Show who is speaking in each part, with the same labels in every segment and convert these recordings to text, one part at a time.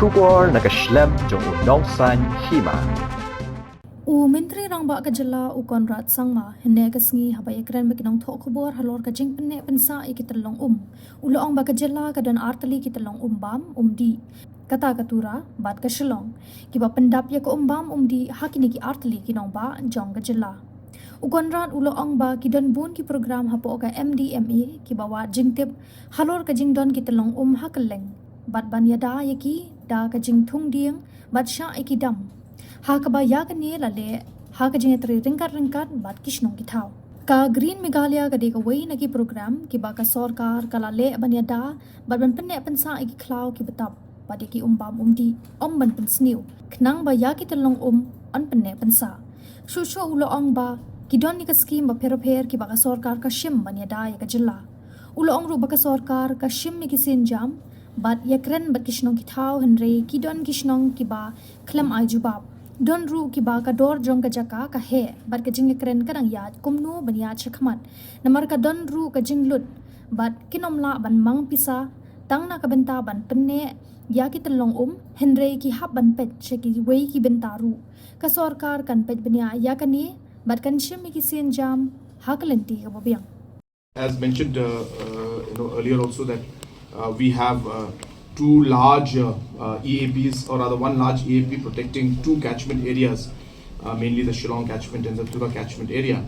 Speaker 1: Shukor nakaslem jong unongsan Hima.
Speaker 2: Menteri Rangba Kajala Conrad sangma hene kasngi habai ekran makinong thok khobor halor kajing Pynneh pensa ikitlong uloong ba Kajala kadan artali kitlong bam Umdih kata katura bat ka Tyllong kiba pendap ya ko bam Umdih hakini ki artali kinong ba jong Kajala Conrad uloong ba kidan bun ki program hapo ka MDMA ki bawa jingtip halor kajing don kitlong hakeleng bat ban Ïada yaki da kajing thung dieng bat sha ikidam Hakabaya ka ni lale hakajing etri ringkat bat kishnong kitaw ka green Meghalaya ka deka way nagi program ki ba ka Sorkar ka lale ban Ïada bat ban Pynneh pensa iki Khlaw ki betap bat ki bam Umdih ban Pynsniew knang ba ya ki Tyllong an Pynneh pensa shusho uloong ba kidon ni ka scheme ba pero ki ba ka Sorkar ka shim ban Ïada ya ka jilla uloong ru ba ka Sorkar ka shim mi ki sinjam bat yakren bat kishnong kitaw henry kidon kishnong ki ba klam ay jubab Don ru ki ba ka dor jong ka jaka ka he bat ka jing kren ka dang yat kumnu ban yat shakmat namar ka don ru ka jing lut bat kinomla ban mang pisa tang na ka benta ban Pynneh ya ki Tyllong henry ki hab ban pet sheki wei ki benta ru ka Sorkar kan pet banya ya kani bat kan shim ki sin jam hakalenti ka bobiang.
Speaker 3: As mentioned earlier also that we have two large EAPs, or rather one large EAP protecting two catchment areas, mainly the Tyllong catchment and the Sorkar catchment area.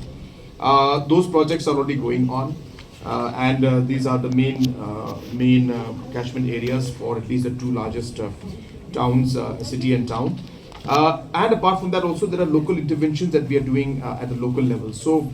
Speaker 3: Those projects are already going on, and these are the main catchment areas for at least the two largest towns, city and town. And apart from that also there are local interventions that we are doing at the local level. So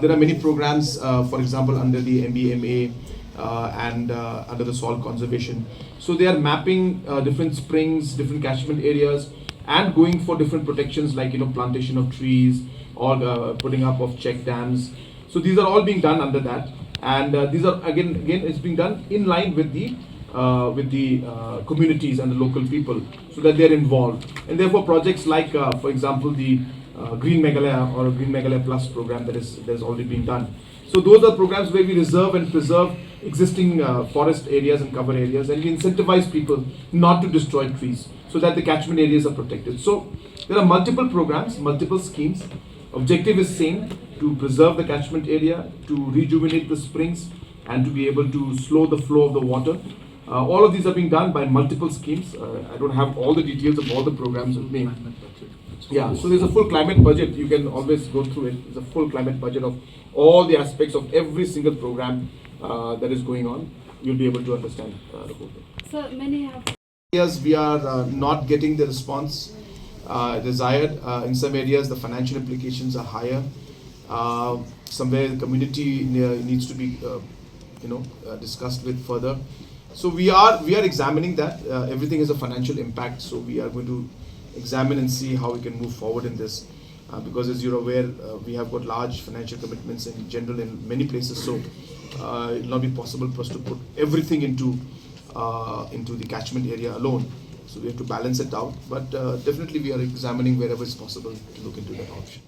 Speaker 3: there are many programs, for example under the MBMA, and under the salt conservation. So they are mapping different springs, different catchment areas, and going for different protections like plantation of trees or putting up of check dams. So these are all being done under that, and these are again it's being done in line with the communities and the local people, so that they are involved. And therefore projects like for example the Green Meghalaya or Green Meghalaya Plus program that is already being done. So those are programs where we reserve and preserve existing forest areas and cover areas, and we incentivize people not to destroy trees so that the catchment areas are protected. So there are multiple programs, multiple schemes. Objective is same, to preserve the catchment area, to rejuvenate the springs, and to be able to slow the flow of the water. All of these are being done by multiple schemes. I don't have all the details of all the programs with me. Yeah, so there's a full climate budget. You can always go through it. There's a full climate budget of all the aspects of every single program that is going on. You'll be able to understand the whole thing.
Speaker 4: So many have.
Speaker 3: Areas we are not getting the response desired. In some areas, the financial implications are higher. Somewhere the community needs to be, discussed with further. So we are examining that. Everything is a financial impact. So we are going to examine and see how we can move forward in this, because as you're aware, we have got large financial commitments in general in many places, so it will not be possible for us to put everything into the catchment area alone. So we have to balance it out, but definitely we are examining wherever it's possible to look into that option.